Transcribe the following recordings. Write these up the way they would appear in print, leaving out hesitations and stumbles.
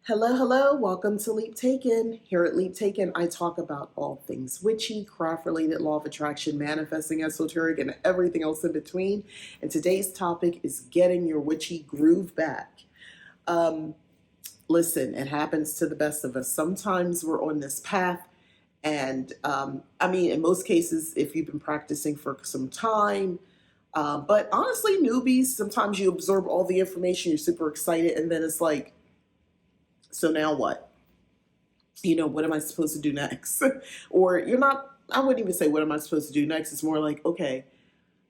Hello, hello. Welcome to Leap Taken. Here at Leap Taken, I talk about all things witchy, craft related, law of attraction, manifesting, esoteric, and everything else in between. And today's topic is getting your witchy groove back. Um, Listen, it happens to the best of us. Sometimes we're on this path, and in most cases, if you've been practicing for some time, but honestly, newbies, sometimes you absorb all the information, you're super excited, and then it's like, so now what? What am I supposed to do next? Or you're not, I wouldn't even say what am I supposed to do next. It's more like, okay,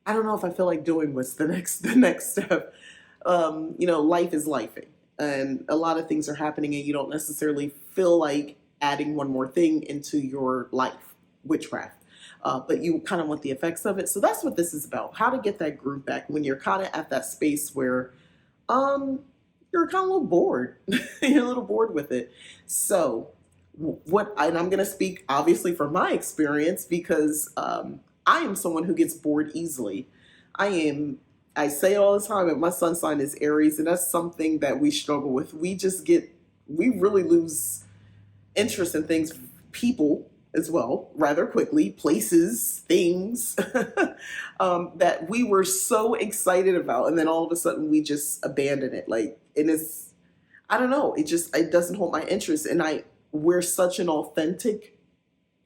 I don't know if I feel like doing what's the next step. Life is lifing, and a lot of things are happening and you don't necessarily feel like adding one more thing into your life, witchcraft. But you kind of want the effects of it. So that's what this is about. How to get that groove back when you're kind of at that space where um you're kind of a little bored. You're a little bored with it. So and I'm going to speak obviously from my experience because I am someone who gets bored easily. I say it all the time, and my sun sign is Aries, and that's something that we struggle with. We really lose interest in things, people as well, rather quickly, places, things that we were so excited about, and then all of a sudden we just abandon it. And it's, I don't know, it doesn't hold my interest, and we're such an authentic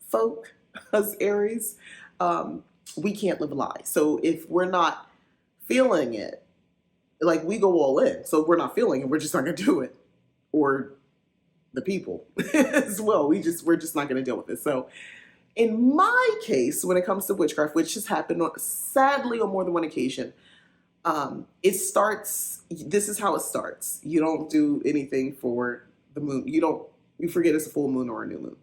folk as Aries. We can't live a lie. So if we're not feeling it, like we go all in. So if we're not feeling it, we're just not gonna do it. Or the people as well. We're just not going to deal with it. So in my case, when it comes to witchcraft, which has happened sadly on more than one occasion, it starts. This is how it starts. You don't do anything for the moon. You forget it's a full moon or a new moon.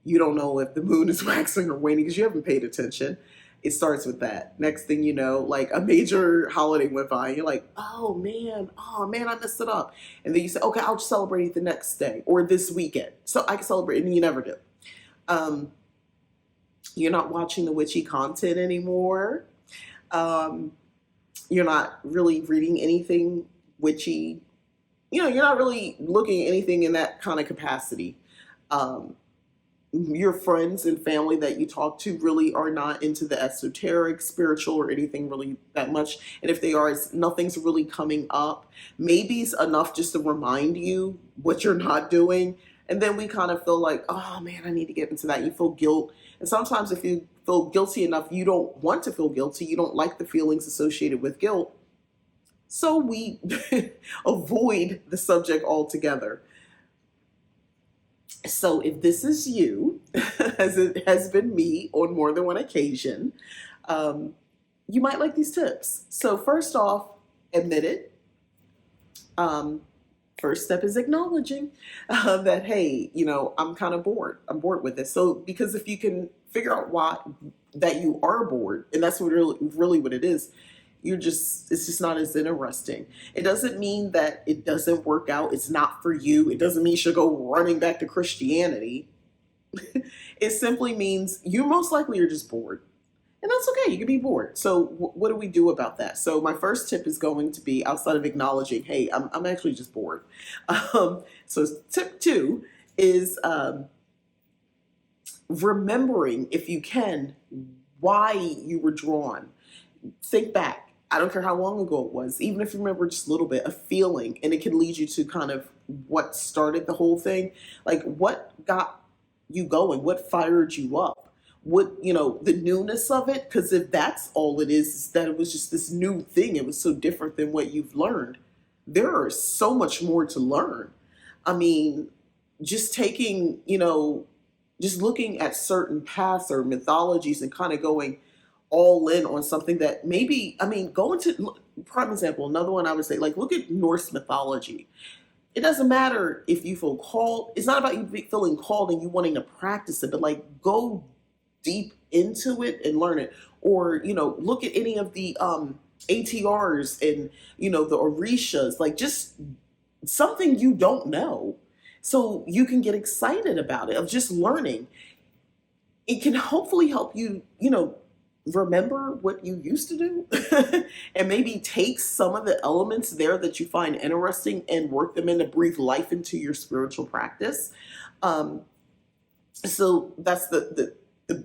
You don't know if the moon is waxing or waning because you haven't paid attention. It starts with that. Next thing you know, like a major holiday went by, and you're like, oh man, I messed it up. And then you say, okay, I'll celebrate it the next day or this weekend. So I can celebrate, and you never do. Um, you're not watching the witchy content anymore. Um, you're not really reading anything witchy. You're not really looking at anything in that kind of capacity. Um, your friends and family that you talk to really are not into the esoteric, spiritual, or anything really that much. And if they are, nothing's really coming up. Maybe it's enough just to remind you what you're not doing. And then we kind of feel like, oh man, I need to get into that. You feel guilt. And sometimes if you feel guilty enough, you don't want to feel guilty. You don't like the feelings associated with guilt. So we avoid the subject altogether. So if this is you, as it has been me on more than one occasion, um, you might like these tips. So first off, admit it. Um, First step is acknowledging that, hey, I'm kind of bored. I'm bored with this. So because if you can figure out why that you are bored, and that's what really what it is, it's just not as interesting. It doesn't mean that it doesn't work out. It's not for you. It doesn't mean you should go running back to Christianity. It simply means you most likely are just bored. And that's okay. You can be bored. So what do we do about that? So my first tip is going to be, outside of acknowledging, hey, I'm actually just bored. So tip two is remembering, if you can, why you were drawn. Think back. I don't care how long ago it was, even if you remember just a little bit, a feeling, and it can lead you to kind of what started the whole thing. Like what got you going? What fired you up? What, the newness of it? Because if that's all it is that it was just this new thing, it was so different than what you've learned. There is so much more to learn. I mean, just taking, just looking at certain paths or mythologies and kind of going all in on something that maybe, go into, prime example, another one I would say, like, look at Norse mythology. It doesn't matter if you feel called. It's not about you feeling called and you wanting to practice it, but like go deep into it and learn it. Or, look at any of the ATRs and, the Orishas, like just something you don't know. So you can get excited about it, of just learning. It can hopefully help you, remember what you used to do and maybe take some of the elements there that you find interesting and work them in to breathe life into your spiritual practice. Um, so that's the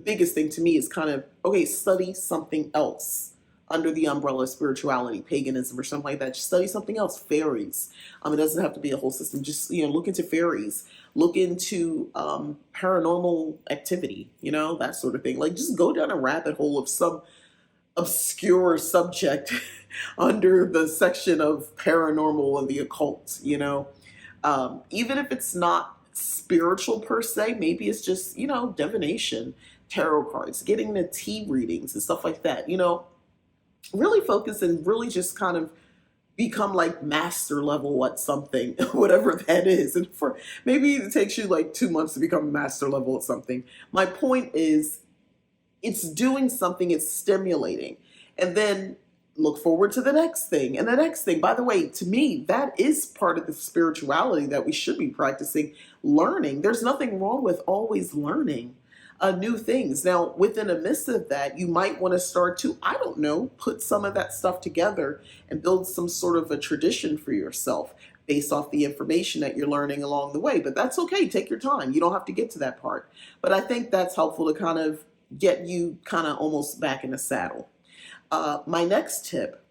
biggest thing to me is kind of, okay, study something else under the umbrella of spirituality, paganism, or something like that. Just study something else. Fairies. It doesn't have to be a whole system. Just, look into fairies, look into paranormal activity, that sort of thing. Like, just go down a rabbit hole of some obscure subject under the section of paranormal and the occult, even if it's not spiritual per se, maybe it's just, divination, tarot cards, getting the tea readings and stuff like that, really focus and really just kind of become like master level at something, whatever that is. And for maybe it takes you like 2 months to become master level at something. My point is, it's doing something, it's stimulating. And then look forward to the next thing and the next thing. By the way, to me, that is part of the spirituality that we should be practicing, learning. There's nothing wrong with always learning new things. Now, within a midst of that, you might want to start to, I don't know, put some of that stuff together and build some sort of a tradition for yourself based off the information that you're learning along the way. But that's okay. Take your time. You don't have to get to that part. But I think that's helpful to kind of get you kind of almost back in the saddle. My next tip,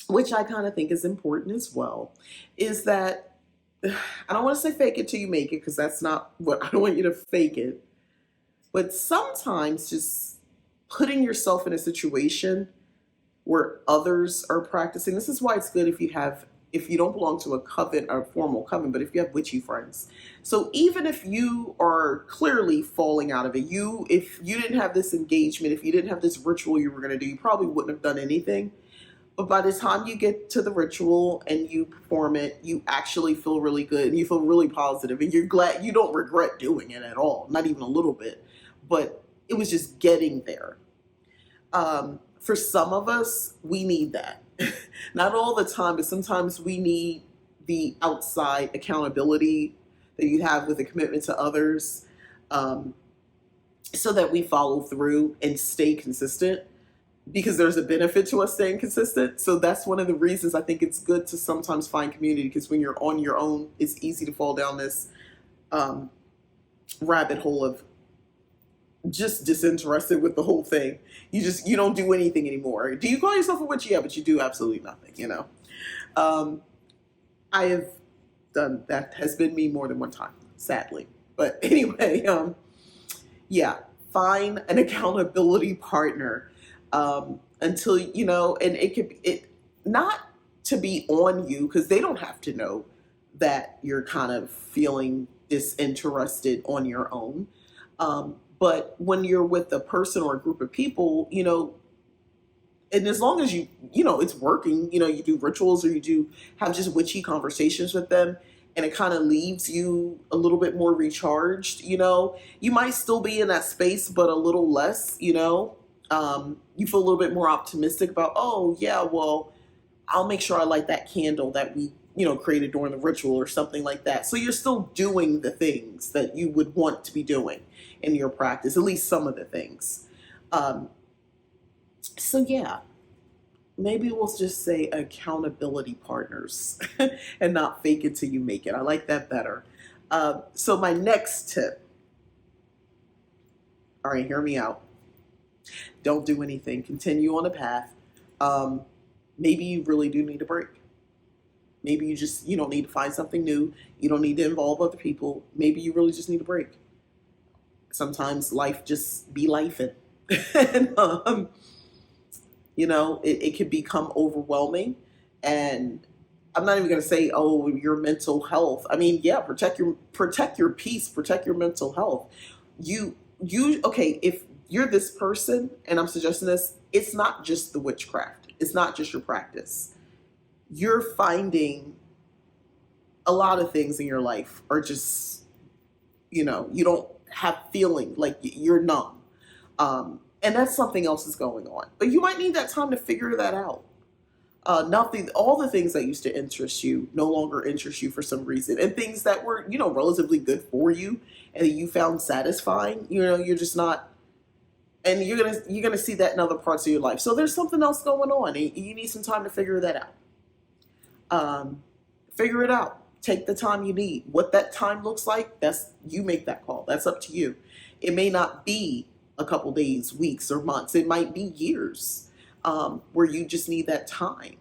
which I kind of think is important as well, is that I don't want to say fake it till you make it, because that's not what I don't want you to fake it. But sometimes just putting yourself in a situation where others are practicing. This is why it's good if you don't belong to a coven or a formal coven, but if you have witchy friends. So even if you are clearly falling out of it, if you didn't have this engagement, if you didn't have this ritual you were going to do, you probably wouldn't have done anything. But by the time you get to the ritual and you perform it, you actually feel really good and you feel really positive and you're glad, you don't regret doing it at all, not even a little bit. But it was just getting there. For some of us, we need that. Not all the time, but sometimes we need the outside accountability that you have with a commitment to others, so that we follow through and stay consistent, because there's a benefit to us staying consistent. So that's one of the reasons I think it's good to sometimes find community, because when you're on your own, it's easy to fall down this rabbit hole of just disinterested with the whole thing. You don't do anything anymore. Do you call yourself a witch? Yeah, but you do absolutely nothing, I have done that. Has been me more than one time, sadly. But anyway, yeah, find an accountability partner until, and it could be not to be on you, because they don't have to know that you're kind of feeling disinterested on your own. But when you're with a person or a group of people, and as long as it's working, you do rituals or you do have just witchy conversations with them, and it kind of leaves you a little bit more recharged, you might still be in that space, but a little less, you feel a little bit more optimistic about, oh yeah, well, I'll make sure I light that candle that we created during the ritual or something like that. So you're still doing the things that you would want to be doing in your practice, at least some of the things. So yeah, maybe we'll just say accountability partners and not fake it till you make it. I like that better. So my next tip, all right, hear me out. Don't do anything. Continue on the path. Maybe you really do need a break. Maybe you don't need to find something new. You don't need to involve other people. Maybe you really just need a break. Sometimes life just be lifing. And, it could become overwhelming. And I'm not even going to say, oh, your mental health. I mean, yeah, protect your peace, protect your mental health. Okay, if you're this person, and I'm suggesting this, it's not just the witchcraft. It's not just your practice. You're finding a lot of things in your life are just, you don't have feeling, like you're numb. And that's something else is going on. But you might need that time to figure that out. All the things that used to interest you no longer interest you for some reason. And things that were, relatively good for you and that you found satisfying, you're just not and you're gonna see that in other parts of your life. So there's something else going on, and you need some time to figure that out. Figure it out. Take the time you need. What that time looks like, that's you make that call. That's up to you. It may not be a couple days, weeks, or months. It might be years, where you just need that time.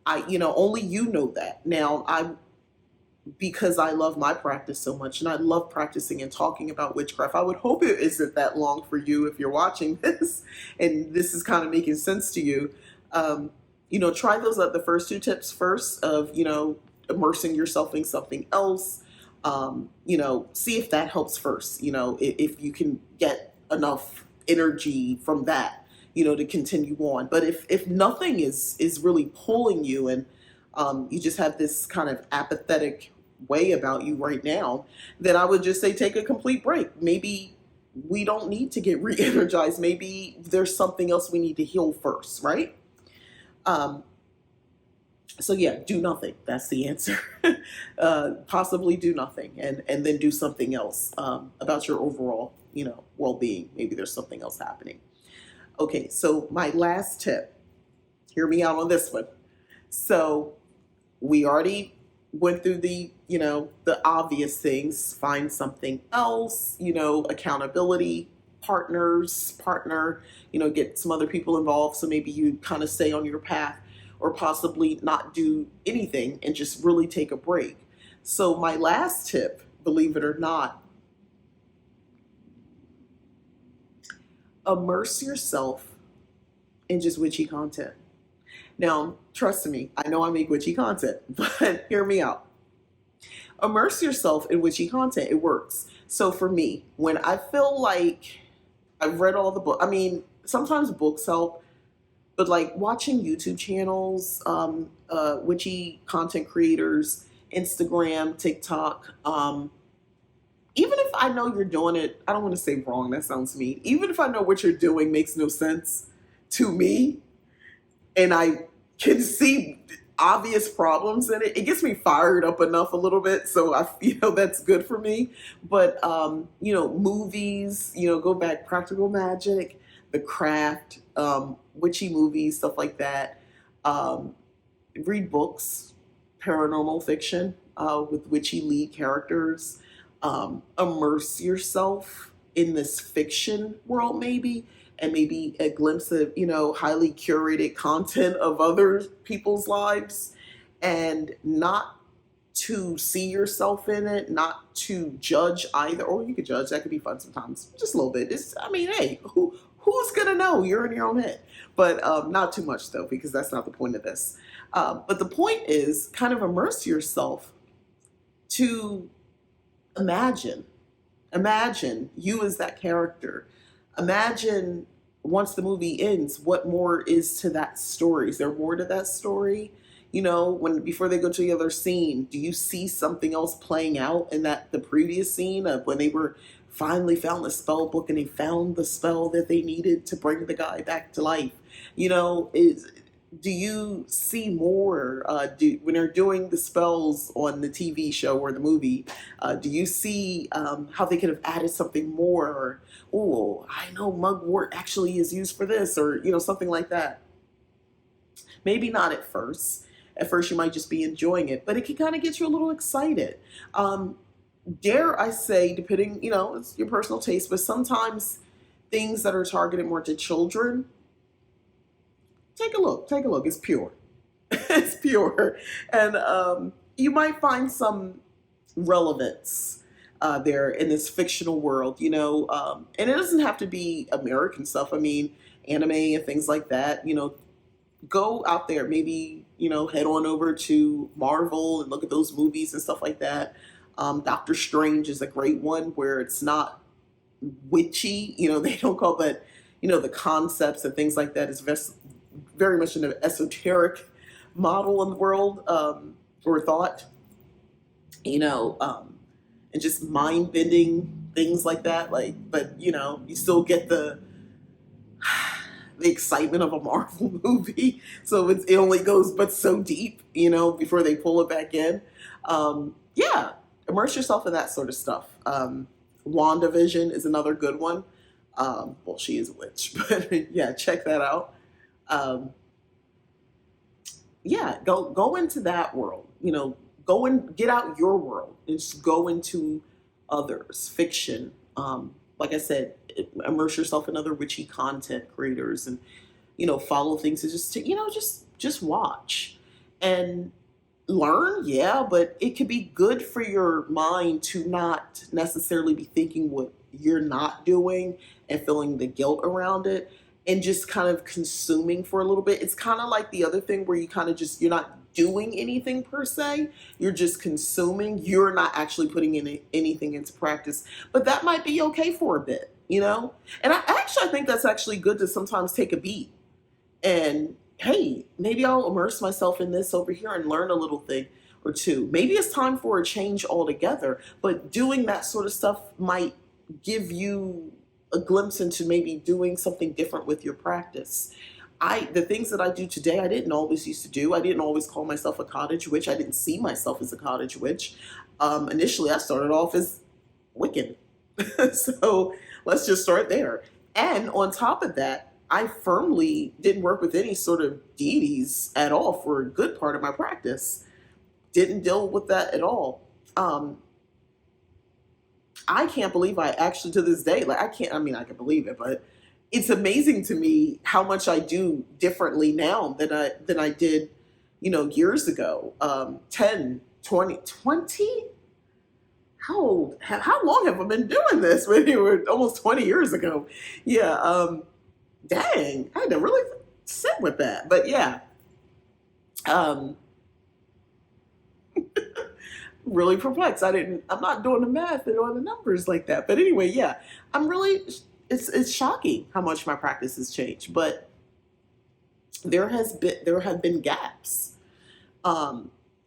Only you know that. Now, because I love my practice so much, and I love practicing and talking about witchcraft. I would hope it isn't that long for you if you're watching this, and this is kind of making sense to you. Try those up. The first two tips first of immersing yourself in something else. See if that helps first. If you can get enough energy from that, to continue on. But if nothing is really pulling you, and you just have this kind of apathetic way about you right now, then I would just say take a complete break. Maybe we don't need to get re-energized. Maybe there's something else we need to heal first, right? So yeah, do nothing. That's the answer. Possibly do nothing, and then do something else about your overall, well-being. Maybe there's something else happening. Okay, so my last tip. Hear me out on this one. So we already went through the obvious things. Find something else. Accountability, partner. Get some other people involved. So maybe you kind of stay on your path, or possibly not do anything and just really take a break. So my last tip, believe it or not, immerse yourself in just witchy content. Now, trust me, I know I make witchy content, but hear me out. Immerse yourself in witchy content. It works. So for me, when I feel like I've read all the books, sometimes books help, but like watching YouTube channels, witchy content creators, Instagram, TikTok, even if I know you're doing it, I don't want to say wrong, that sounds mean. Even if I know what you're doing makes no sense to me, and I can see obvious problems in it, it gets me fired up enough a little bit. So that's good for me. But movies, go back, Practical Magic, The Craft, witchy movies, stuff like that. Read books, paranormal fiction, with witchy lead characters. Immerse yourself in this fiction world, maybe, and maybe a glimpse of highly curated content of other people's lives, and not to see yourself in it, not to judge either. Or you could judge, that could be fun sometimes, just a little bit. Hey, who's gonna know? You're in your own head. But not too much though, because that's not the point of this. But the point is kind of immerse yourself to imagine you as that character. Imagine once the movie ends, what more is to that story? Is there more to that story? Before they go to the other scene, do you see something else playing out in the previous scene of when they were finally found the spell book and they found the spell that they needed to bring the guy back to life? Do you see more? When they're doing the spells on the TV show or the movie, do you see how they could have added something more? Or, I know mugwort actually is used for this, or something like that. Maybe not at first. At first you might just be enjoying it, but it can kind of get you a little excited. Dare I say, depending, it's your personal taste, but sometimes things that are targeted more to children, take a look. It's pure. It's pure. And you might find some relevance there in this fictional world, and it doesn't have to be American stuff. Anime and things like that, go out there, maybe, head on over to Marvel and look at those movies and stuff like that. Doctor Strange is a great one where it's not witchy, they don't call that, the concepts and things like that is very much an esoteric model in the world, or thought, and just mind-bending things like that. But you still get the excitement of a Marvel movie. So it only goes but so deep, before they pull it back in. Yeah, immerse yourself in that sort of stuff. WandaVision is another good one. Well, she is a witch, but yeah, check that out. Um, yeah, go into that world. Go and get out your world and just go into others, fiction. Like I said, immerse yourself in other witchy content creators, and follow things, and just watch and learn. Yeah, but it could be good for your mind to not necessarily be thinking what you're not doing and feeling the guilt around it, and just kind of consuming for a little bit. It's kind of like the other thing where you kind of just, you're not doing anything per se, you're just consuming, you're not actually putting anything into practice. But that might be okay for a bit, and I think that's actually good to sometimes take a beat and, hey, maybe I'll immerse myself in this over here and learn a little thing or two. Maybe it's time for a change altogether, but doing that sort of stuff might give you a glimpse into maybe doing something different with your practice. The things that I do today, I didn't always used to do. I didn't always call myself a cottage witch. I didn't see myself as a cottage witch. Initially, I started off as Wiccan. So let's just start there. And on top of that, I firmly didn't work with any sort of deities at all for a good part of my practice. Didn't deal with that at all. I can't believe I actually, to this day, like, I can believe it, but it's amazing to me how much I do differently now than I did, years ago. 10, 20. How long have I been doing this? When you were almost 20 years ago. Yeah. Dang, I had to really sit with that. But yeah, um, really perplexed. I'm not doing the math and all the numbers like that. But anyway, yeah, I'm really, it's shocking how much my practice has changed. But there have been gaps.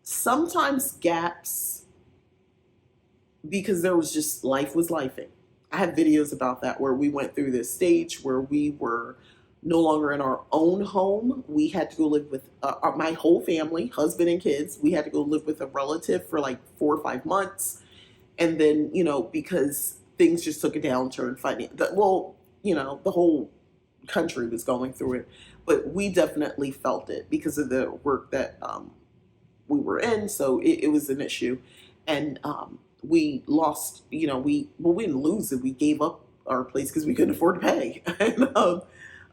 Sometimes gaps because there was just, life was lifing. I have videos about that where we went through this stage where we were no longer in our own home. We had to go live with my whole family, husband and kids. We had to go live with a relative for like 4 or 5 months. And then, because things just took a downturn, the whole country was going through it. But we definitely felt it because of the work that we were in. So it was an issue. And we lost, we didn't lose it. We gave up our place because we couldn't afford to pay.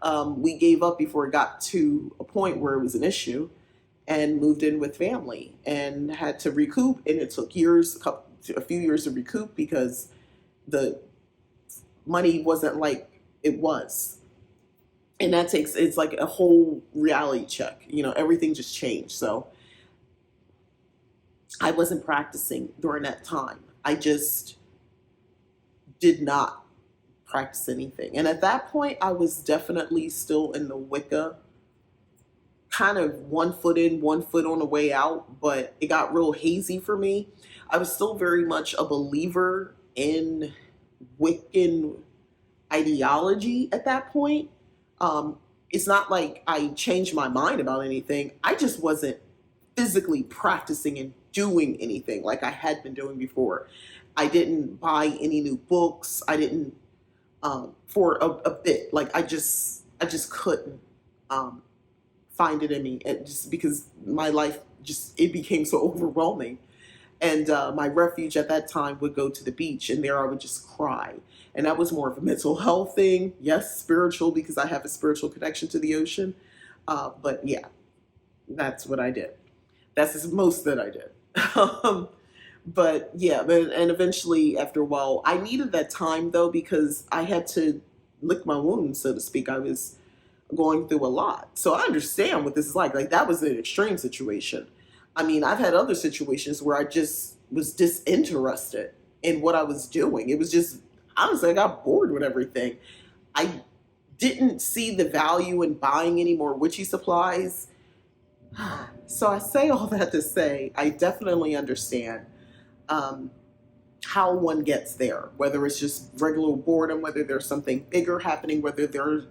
And we gave up before it got to a point where it was an issue, and moved in with family and had to recoup. And it took a few years to recoup because the money wasn't like it was. And it's like a whole reality check. Everything just changed. So I wasn't practicing during that time. I just did not practice anything. And at that point, I was definitely still in the Wicca, kind of 1 foot in, 1 foot on the way out, but it got real hazy for me. I was still very much a believer in Wiccan ideology at that point. It's not like I changed my mind about anything. I just wasn't physically practicing and doing anything like I had been doing before. I didn't buy any new books. I didn't for a bit. Like I just couldn't find it in me, just because my life it became so overwhelming. And my refuge at that time would go to the beach, and there I would just cry. And that was more of a mental health thing. Yes, spiritual, because I have a spiritual connection to the ocean. But yeah, that's what I did. That's the most that I did. But yeah, and eventually after a while, I needed that time though, because I had to lick my wounds, so to speak. I was going through a lot. So I understand what this is like. Like that was an extreme situation. I mean, I've had other situations where I just was disinterested in what I was doing. It was just, honestly, I got bored with everything. I didn't see the value in buying any more witchy supplies. So I say all that to say, I definitely understand how one gets there, whether it's just regular boredom, whether there's something bigger happening, whether there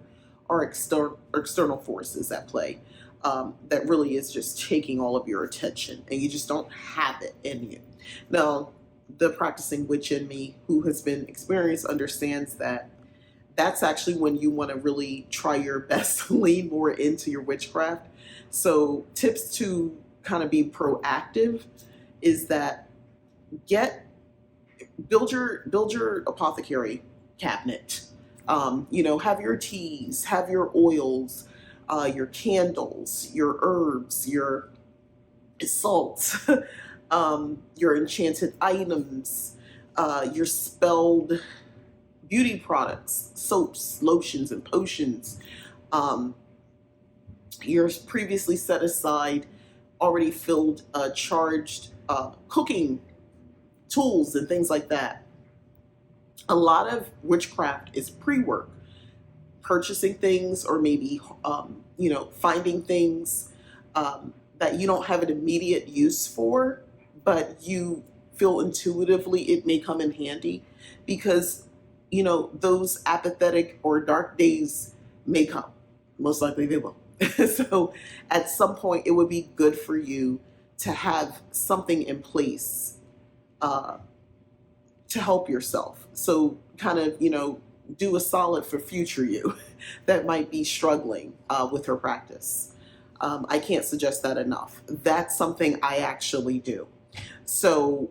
are external forces at play that really is just taking all of your attention, and you just don't have it in you. Now, the practicing witch in me who has been experienced understands that that's actually when you want to really try your best to lean more into your witchcraft. So tips to kind of be proactive is that get build your apothecary cabinet. Have your teas, have your oils, your candles, your herbs, your salts, your enchanted items, your spelled beauty products, soaps, lotions, and potions. Um, your previously set aside, already filled, charged cooking tools and things like that. A lot of witchcraft is pre-work, purchasing things or maybe finding things that you don't have an immediate use for, but you feel intuitively it may come in handy because those apathetic or dark days may come. Most likely they will. So at some point it would be good for you to have something in place to help yourself. So kind of, do a solid for future you that might be struggling with her practice. I can't suggest that enough. That's something I actually do. So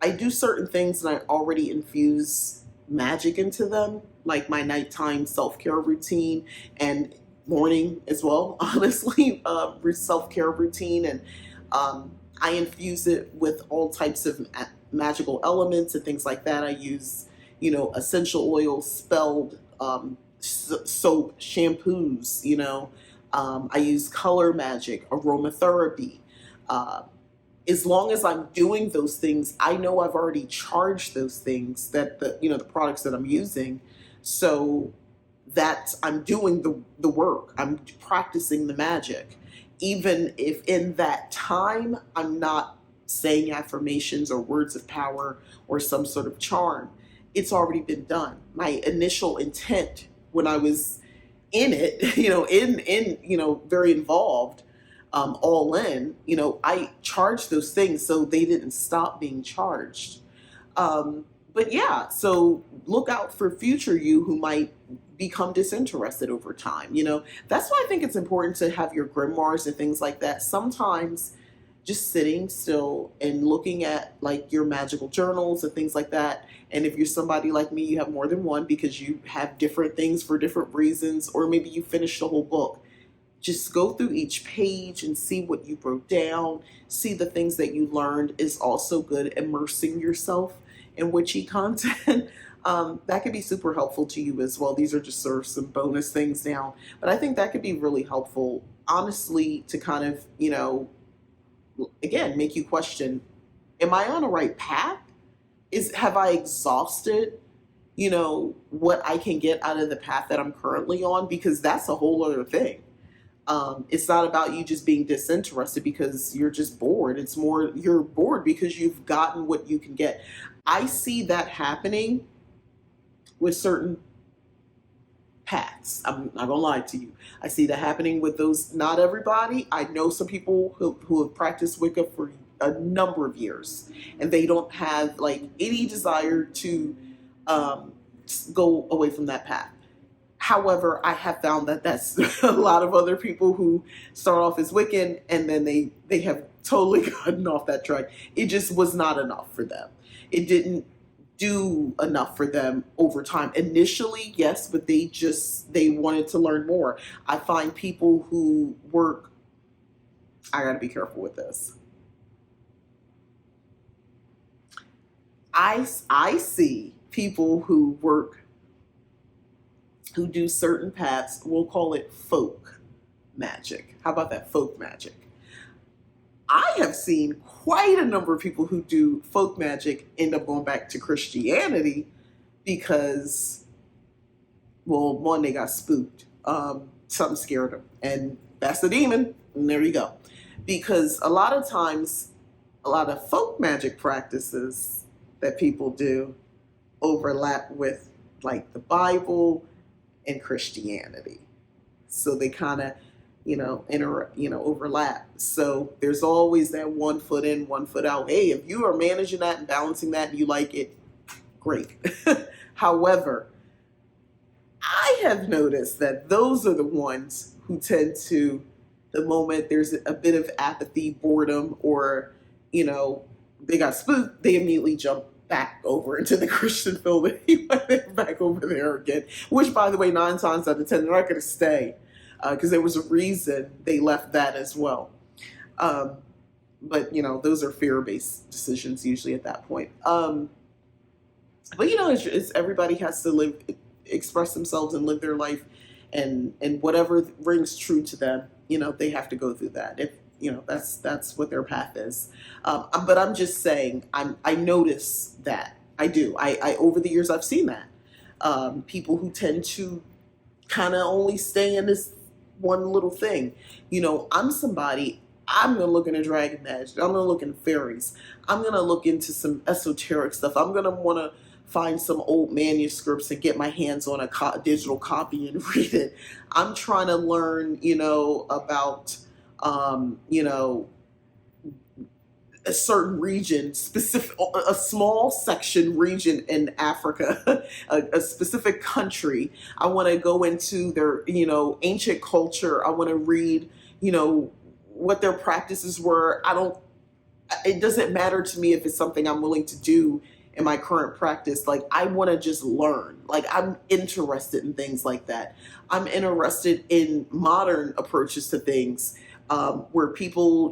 I do certain things and I already infuse magic into them, like my nighttime self-care routine and morning as well, honestly, self-care routine. And I infuse it with all types of magical elements and things like that. I use, essential oils, spelled soap, shampoos, I use color magic, aromatherapy. As long as I'm doing those things, I know I've already charged those things that the products that I'm using. So that I'm doing the work. I'm practicing the magic. Even if in that time I'm not saying affirmations or words of power or some sort of charm, it's already been done. My initial intent when I was in it, very involved, all in, I charged those things so they didn't stop being charged. But yeah, so look out for future you who might become disinterested over time. That's why I think it's important to have your grimoires and things like that. Sometimes just sitting still and looking at like your magical journals and things like that. And if you're somebody like me, you have more than one because you have different things for different reasons, or maybe you finished the whole book. Just go through each page and see what you wrote down, see the things that you learned is also good. Immersing yourself in witchy content. That could be super helpful to you as well. These are just sort of some bonus things now. But I think that could be really helpful, honestly, to kind of, again, make you question, am I on the right path? Have I exhausted, what I can get out of the path that I'm currently on? Because that's a whole other thing. It's not about you just being disinterested because you're just bored. It's more you're bored because you've gotten what you can get. I see that happening with certain paths. I'm not gonna lie to you. I see that happening with those. Not everybody. I know some people who have practiced Wicca for a number of years, and they don't have like any desire to go away from that path. However, I have found that that's a lot of other people who start off as Wiccan and then they have totally gotten off that track. It just was not enough for them. It didn't do enough for them over time. Initially, yes, but they wanted to learn more. I find people who work, I gotta be careful with this. I see people who do certain paths, we'll call it folk magic. How about that, folk magic? I have seen quite a number of people who do folk magic end up going back to Christianity because, well, one, they got spooked. Something scared them. And that's the demon. And there you go. Because a lot of times, a lot of folk magic practices that people do overlap with like the Bible and Christianity. So they kind of, overlap. So there's always that 1 foot in, 1 foot out. Hey, if you are managing that and balancing that and you like it, great. However, have noticed that those are the ones who tend to, the moment there's a bit of apathy, boredom, or, they got spooked, they immediately jump back over into the Christian film anyway. They're back over there again, which, by the way, 9 times out of 10, they're not going to stay, because there was a reason they left that as well. But, those are fear-based decisions usually at that point. But, it's everybody has to express themselves and live their life, and whatever rings true to them, they have to go through that. If, that's what their path is. But I'm just saying, I notice that. I do. I over the years, I've seen that. People who tend to kind of only stay in this one little thing. I'm somebody, I'm going to look into dragon magic. I'm going to look into fairies. I'm going to look into some esoteric stuff. I'm going to want to find some old manuscripts and get my hands on a digital copy and read it. I'm trying to learn, about, a certain region, a small section region in Africa, a specific country. I want to go into their, ancient culture. I want to read, what their practices were. It doesn't matter to me if it's something I'm willing to do in my current practice. Like, I want to just learn. Like, I'm interested in things like that. I'm interested in modern approaches to things, where people,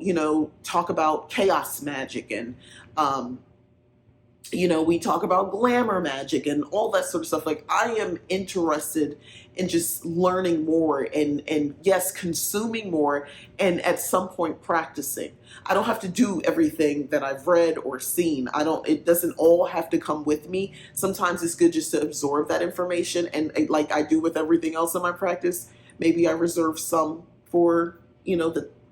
talk about chaos magic, and, we talk about glamour magic and all that sort of stuff. Like, I am interested in just learning more, and yes, consuming more, and at some point practicing. I don't have to do everything that I've read or seen. It doesn't all have to come with me. Sometimes it's good just to absorb that information, and like I do with everything else in my practice, maybe I reserve some for,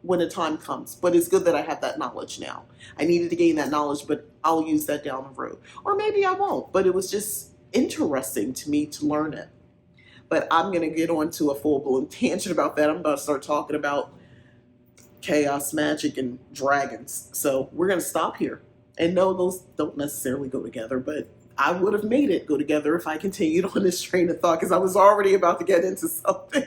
when the time comes. But it's good that I have that knowledge now. I needed to gain that knowledge, but I'll use that down the road. Or maybe I won't, but it was just interesting to me to learn it. But I'm going to get on to a full-blown tangent about that. I'm about to start talking about chaos magic and dragons. So we're going to stop here. And no, those don't necessarily go together, but I would have made it go together if I continued on this train of thought, because I was already about to get into something.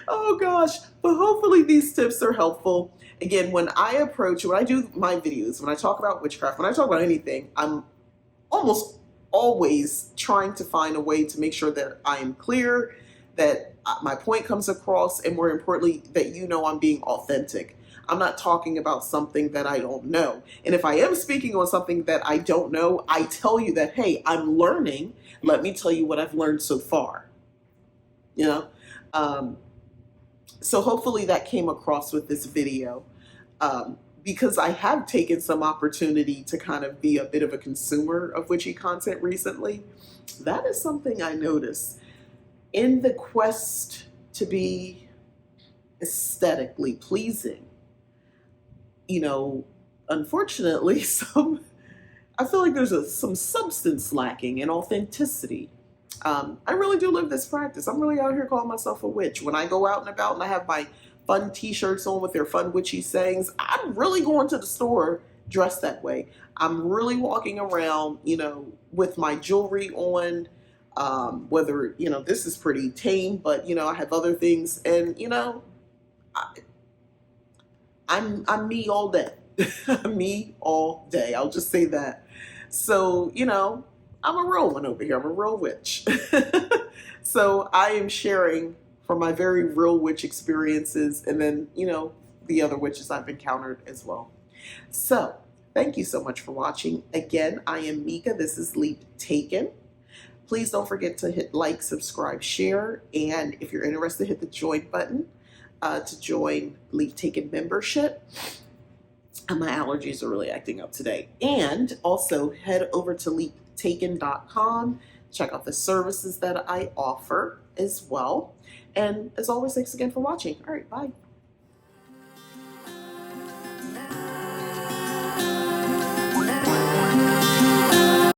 Oh gosh, but hopefully these tips are helpful. Again, when I do my videos, when I talk about witchcraft, when I talk about anything, I'm almost always trying to find a way to make sure that I'm clear, that my point comes across, and more importantly, that I'm being authentic. I'm not talking about something that I don't know. And if I am speaking on something that I don't know, I tell you that, hey, I'm learning. Let me tell you what I've learned so far. So hopefully that came across with this video, because I have taken some opportunity to kind of be a bit of a consumer of witchy content recently. That is something I noticed. In the quest to be aesthetically pleasing, unfortunately, I feel like there's some substance lacking in authenticity. I really do live this practice. I'm really out here calling myself a witch. When I go out and about and I have my fun t-shirts on with their fun witchy sayings, I'm really going to the store dressed that way. I'm really walking around, with my jewelry on, whether, this is pretty tame, but, I have other things, and, I'm me all day. Me all day. I'll just say that. So, I'm a real one over here. I'm a real witch. So I am sharing from my very real witch experiences, and then, the other witches I've encountered as well. So thank you so much for watching. Again, I am Mika. This is Leap Taken. Please don't forget to hit like, subscribe, share, and if you're interested, hit the join button to join Leap Taken membership. My allergies are really acting up today. And also head over to leaptaken.com. Check out the services that I offer as well. And as always, thanks again for watching. All right, bye.